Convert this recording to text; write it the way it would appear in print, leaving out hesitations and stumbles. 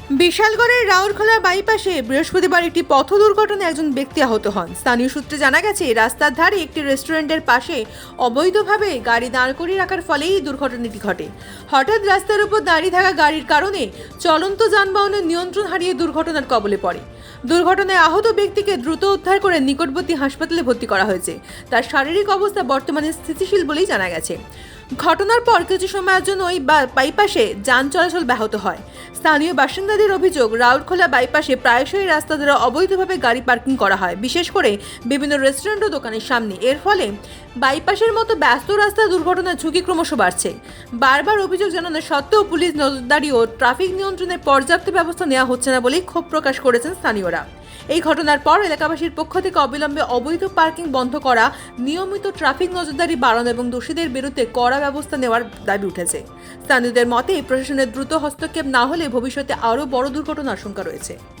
বিশালগড়ের রাউরখোলা বাইপাসে বৃহস্পতিবার একটি পথ দুর্ঘটনায় একজন ব্যক্তি আহত হন। স্থানীয় সূত্রে জানা গেছে, রাস্তার ধারে একটি রেস্টুরেন্টের পাশে অবৈধভাবে গাড়ি দাঁড় করিয়ে রাখার ফলেই দুর্ঘটনাটি ঘটে। হঠাৎ রাস্তার উপর দাঁড়িয়ে থাকা গাড়ির কারণে চলন্ত যানবাহনের নিয়ন্ত্রণ হারিয়ে দুর্ঘটনার কবলে পড়ে। দুর্ঘটনায় আহত ব্যক্তিকে দ্রুত উদ্ধার করে নিকটবর্তী হাসপাতালে ভর্তি করা হয়েছে। তার শারীরিক অবস্থা বর্তমানে স্থিতিশীল বলেই জানা গেছে। ঘটনার পর কিছু সময়ের জন্য ওই বাইপাসে যান চলাচল ব্যাহত হয়। স্থানীয় বাসিন্দাদের অভিযোগ, রাউরখোলা বাইপাসে প্রায়শই রাস্তা দ্বারা অবৈধভাবে গাড়ি পার্কিং করা হয়, বিশেষ করে বিভিন্ন রেস্টুরেন্ট ও দোকানের সামনে। এর ফলে বাইপাসের মতো ব্যস্ত রাস্তা দুর্ঘটনার ঝুঁকি ক্রমশ বাড়ছে। বারবার অভিযোগ জানানো সত্ত্বেও পুলিশ নজরদারি ও ট্রাফিক নিয়ন্ত্রণের পর্যাপ্ত ব্যবস্থা নেওয়া হচ্ছে না বলেই ক্ষোভ প্রকাশ করেছেন স্থানীয়রা। এই ঘটনার পর এলাকাবাসীর পক্ষ থেকে অবিলম্বে অবৈধ পার্কিং বন্ধ করা, নিয়মিত ট্রাফিক নজরদারি বাড়ানো এবং দোষীদের বিরুদ্ধে কড়া ব্যবস্থা নেওয়ার দাবি উঠেছে। স্থানীয়দের মতে, প্রশাসনের দ্রুত হস্তক্ষেপ না হলে ভবিষ্যতে আরও বড় দুর্ঘটনার আশঙ্কা রয়েছে।